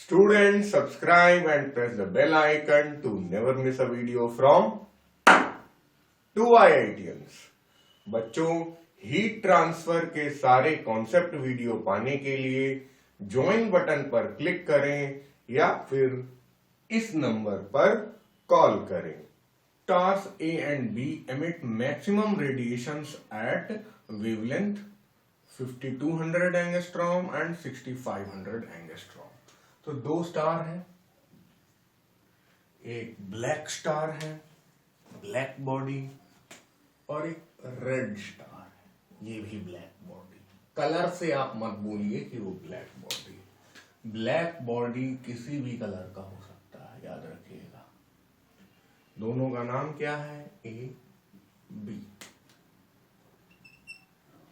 Students, subscribe and press the bell icon to never miss a video from 2IITians। बच्चों, heat transfer के सारे concept video पाने के लिए ज्वाइन बटन पर क्लिक करें या फिर इस नंबर पर कॉल करें। Stars A and B emit maximum radiations at wavelength 5200 angstrom and 6500 angstrom। तो दो स्टार है, एक ब्लैक स्टार है, ब्लैक बॉडी, और एक रेड स्टार है, ये भी ब्लैक बॉडी। कलर से आप मत बोलिए कि वो ब्लैक बॉडी। ब्लैक बॉडी किसी भी कलर का हो सकता है, याद रखिएगा। दोनों का नाम क्या है? A B.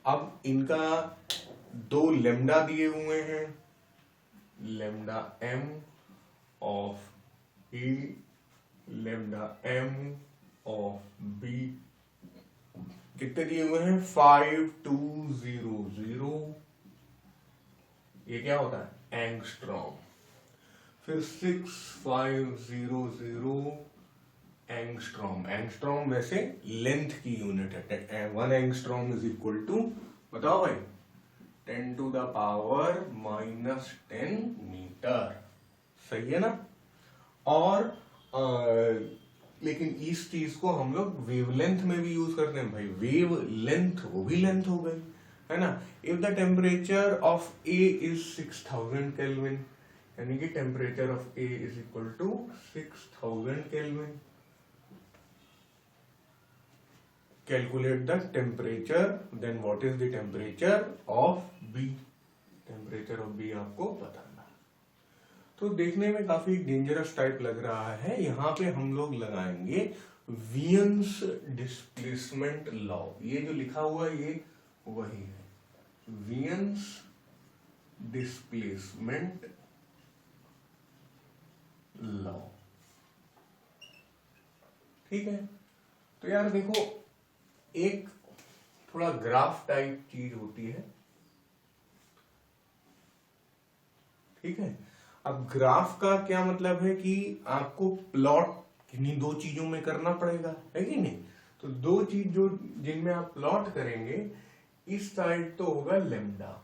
अब इनका दो लेमडा दिए हुए हैं, lambda M of A, lambda M of B. कितने दिए हुए हैं? 5200। ये क्या होता है? एंगस्ट्रॉम। फिर 6500 एंगस्ट्रॉम। एंगस्ट्रॉम वैसे लेंथ की यूनिट है। 1 एंगस्ट्रॉम इज इक्वल टू, बताओ भाई, 10 to the power -10 मीटर। सही है ना? और लेकिन इस चीज को हम लोग वेवलेंथ में भी यूज करते हैं भाई। वेव लेंथ, वो भी लेंथ हो गई, है ना? If the temperature of A is 6000 kelvin, यानी कि temperature of A is equal to 6000 kelvin. Calculate the temperature, then what is the temperature of B? Temperature of B आपको बताना। तो देखने में काफी डेंजरस टाइप लग रहा है। यहाँ पे हम लोग लगाएंगे वियन्स डिस्प्लेसमेंट लॉ। ये जो लिखा हुआ है ये वही है, वियन्स डिस्प्लेसमेंट लॉ। ठीक है? तो यार देखो, एक थोड़ा ग्राफ टाइप चीज होती है, ठीक है? अब ग्राफ का क्या मतलब है कि आपको प्लॉट किन्हीं दो चीजों में करना पड़ेगा, है कि नहीं? तो दो चीज जो जिनमें आप प्लॉट करेंगे, इस साइड तो होगा लेमडा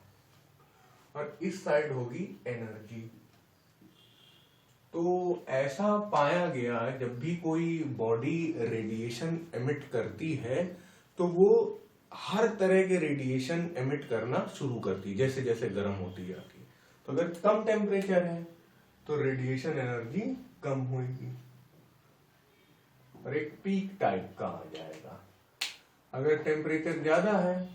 और इस साइड होगी एनर्जी। तो ऐसा पाया गया है जब भी कोई बॉडी रेडिएशन एमिट करती है तो वो हर तरह के रेडिएशन एमिट करना शुरू करती है जैसे जैसे गर्म होती जाती है। तो अगर कम टेम्परेचर है तो रेडिएशन एनर्जी कम होगी और एक पीक टाइप का आ जाएगा। अगर टेम्परेचर ज्यादा है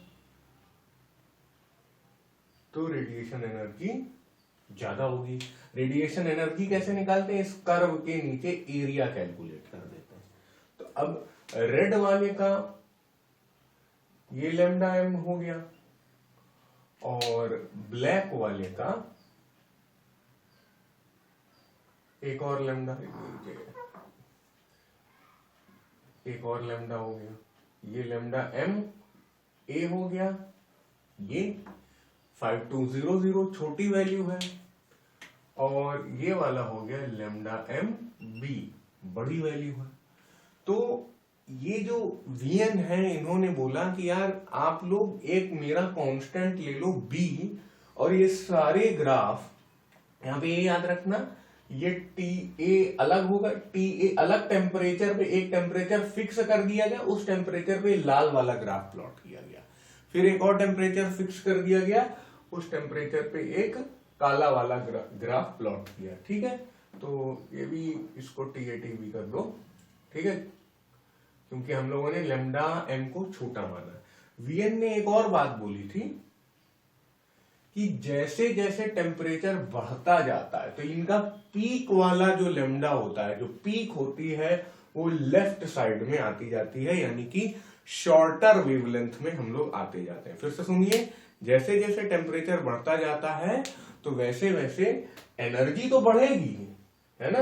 तो रेडिएशन एनर्जी ज्यादा होगी। रेडिएशन एनर्जी कैसे निकालते हैं? इस कर्व के नीचे एरिया कैलकुलेट कर देते हैं। तो अब रेड वाले का ये लेमडा एम हो गया और ब्लैक वाले का एक और लेमडा, एक और लेमडा हो गया। ये लेमडा एम ए हो गया, ये 5200 छोटी वैल्यू है, और ये वाला हो गया लेमडा एम बी, बड़ी वैल्यू है। तो ये जो वीएन है, इन्होंने बोला कि यार आप लोग एक मेरा कांस्टेंट ले लो बी, और ये सारे ग्राफ यहाँ पे ये याद रखना, ये टी ए अलग होगा। टी ए अलग टेम्परेचर पे, एक टेम्परेचर फिक्स कर दिया गया, उस टेम्परेचर पे लाल वाला ग्राफ प्लॉट किया गया। फिर एक और टेम्परेचर फिक्स कर दिया गया, उस टेम्परेचर पे एक काला वाला ग्राफ प्लॉट किया। ठीक है? तो ये भी, इसको टी भी कर दो, ठीक है? क्योंकि हम लोगों ने लेमडा एम को छोटा माना। वीएन ने एक और बात बोली थी कि जैसे जैसे टेम्परेचर बढ़ता जाता है तो इनका पीक वाला जो लेमडा होता है, जो पीक होती है, वो लेफ्ट साइड में आती जाती है, यानी कि शॉर्टर वेवलेंथ में हम लोग आते जाते हैं। फिर से सुनिए, जैसे जैसे टेम्परेचर बढ़ता जाता है तो वैसे वैसे एनर्जी तो बढ़ेगी, है ना?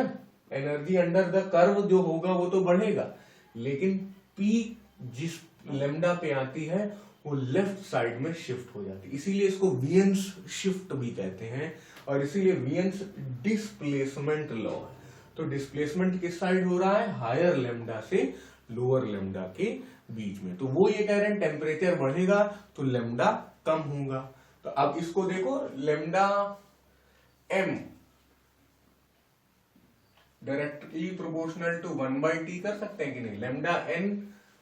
एनर्जी अंडर द कर्व जो होगा वो तो बढ़ेगा, लेकिन पीक जिस लेमडा पे आती है वो लेफ्ट साइड में शिफ्ट हो जाती है, इसीलिए इसको वियंस शिफ्ट भी कहते हैं और इसीलिए वियंस डिस्प्लेसमेंट लॉ है। तो डिस्प्लेसमेंट किस साइड हो रहा है, हायर लेमडा से लोअर लेमडा के बीच में। तो वो ये कह रहे हैं टेम्परेचर बढ़ेगा तो लेमडा कम होगा। तो अब इसको देखो, lambda M directly proportional to 1/t कर सकते हैं कि नहीं,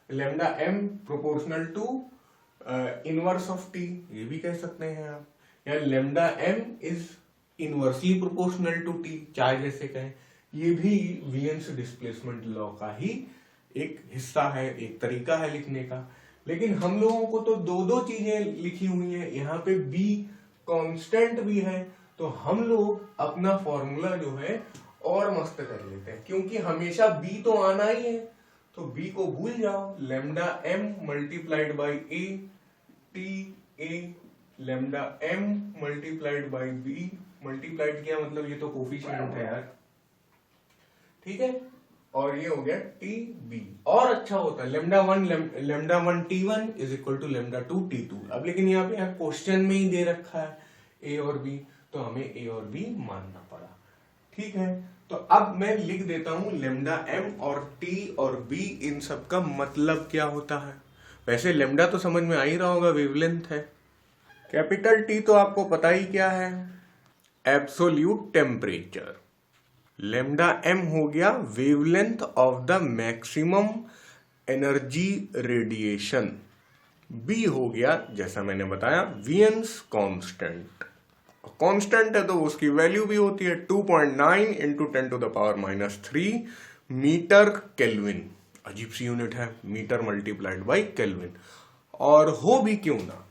lambda M proportional to inverse of T, ये भी कह सकते हैं आप, या lambda M is inversely proportional to T, चाहे जैसे कहें। ये भी वियंस डिस्प्लेसमेंट लॉ का ही एक हिस्सा है, एक तरीका है लिखने का। लेकिन हम लोगों को तो दो दो चीजें लिखी हुई हैं, यहाँ पे बी कांस्टेंट भी है, तो हम लोग अपना फॉर्मूला जो है और मस्त कर लेते हैं, क्योंकि हमेशा बी तो आना ही है, तो बी को भूल जाओ। Lambda M multiplied by A T A, lambda M multiplied by B, multiplied किया मतलब ये तो कोफिशिएंट है यार, ठीक है, और ये हो गया टी बी। और अच्छा होता है lambda one T1 is equal to lambda 2 T2। अब लेकिन यहाँ पे क्वेश्चन में ही दे रखा है ए और बी, तो हमें ए और बी मानना पड़ा, ठीक है। तो अब मैं लिख देता हूं लेमडा एम और टी और बी, इन सब का मतलब क्या होता है। वैसे लेमडा तो समझ में आ ही रहा होगा, वेवलेंथ है। कैपिटल टी तो आपको पता ही क्या है, एब्सोल्यूट टेम्परेचर। लेमडा एम हो गया wavelength of the maximum energy radiation, B हो गया जैसा मैंने बताया वियंस कांस्टेंट। कांस्टेंट है तो उसकी वैल्यू भी होती है 2.9 इंटू 10⁻³ मीटर केल्विन, अजीब सी यूनिट है, मीटर मल्टीप्लाइड बाई केल्विन। और हो भी क्यों ना,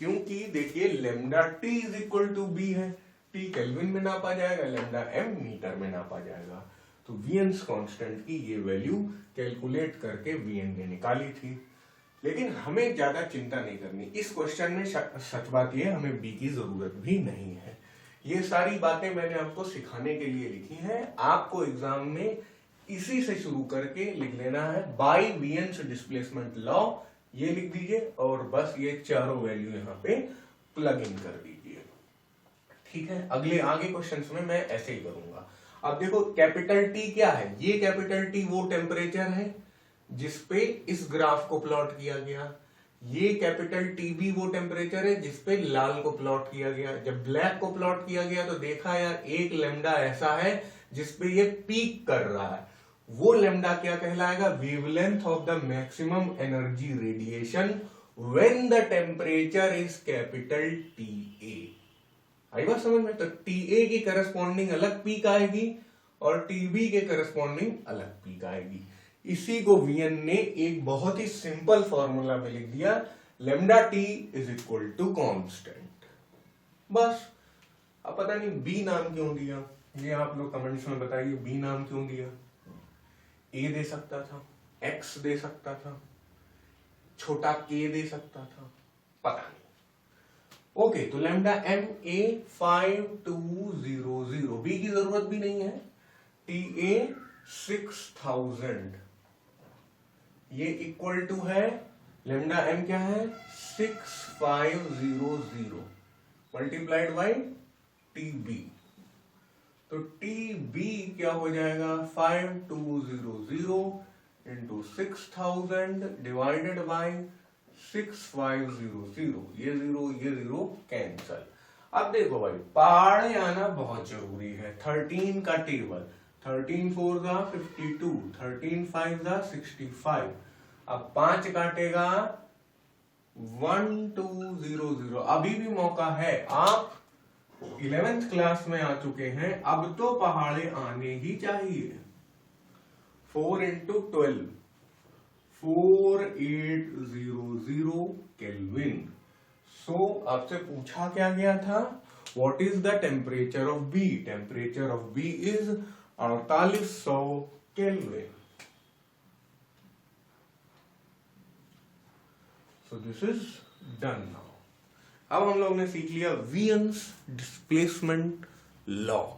क्योंकि देखिए lambda T is equal to B है, टी केल्विन में नापा जाएगा, लेमडा एम मीटर में नापा जाएगा। तो वियंस कांस्टेंट की ये वैल्यू कैलकुलेट करके वीएन ने निकाली थी। लेकिन हमें ज्यादा चिंता नहीं करनी, इस क्वेश्चन में सच बात यह हमें बी की जरूरत भी नहीं है। ये सारी बातें मैंने आपको सिखाने के लिए लिखी हैं, आपको एग्जाम में इसी से शुरू करके लिख लेना है बाय वियंस डिस्प्लेसमेंट लॉ, ये लिख दीजिए और बस ये चारों वैल्यू यहाँ पे प्लग इन कर दीजिए, ठीक है। आगे क्वेश्चंस में मैं ऐसे ही करूंगा। अब देखो कैपिटल टी क्या है, ये कैपिटल टी वो टेम्परेचर है जिसपे इस ग्राफ को प्लॉट किया गया, ये कैपिटल टी भी वो टेम्परेचर है जिसपे लाल को प्लॉट किया गया। जब ब्लैक को प्लॉट किया गया तो देखा यार एक लेमडा ऐसा है जिसपे ये पीक कर रहा है, वो लेमडा क्या कहलाएगा, wavelength of the maximum energy radiation when the temperature is capital T A. आई बात समझ में, तो टी ए की करस्पॉन्डिंग अलग पीक आएगी और टी बी के करस्पॉन्डिंग अलग पीक आएगी। इसी को वीएन ने एक बहुत ही सिंपल फॉर्मूला में लिख दिया, lambda T is equal to constant, बस। अब पता नहीं बी नाम क्यों दिया, ये आप लोग कमेंट्स में बताइए, बी नाम क्यों दिया। ए दे सकता था, एक्स दे सकता था, छोटा के दे सकता था, पता नहीं। ओके, तो लेमडा एम ए 5200, बी की जरूरत भी नहीं है, टी ए 6000, ये इक्वल टू है लेमडा एम क्या है 6500 मल्टीप्लाइड बाई टी बी। तो टी बी क्या हो जाएगा 5200 इंटू 6000 डिवाइडेड बाई 6500, ये जीरो कैंसल। अब देखो भाई पहाड़े आना बहुत जरूरी है, 13 का टेबल, 13 4 जा 52, 13 5 जा 65, अब 5 काटेगा 1200। अभी भी मौका है, आप 11th क्लास में आ चुके हैं, अब तो पहाड़े आने ही चाहिए। 4 इंटू 12 4800 केल्विन। सो आपसे पूछा क्या गया था, what is the temperature of B, temperature of B is 4800 kelvin. So this is done now. अब हम लोग ने सीख लिया वियंस डिस्प्लेसमेंट लॉ।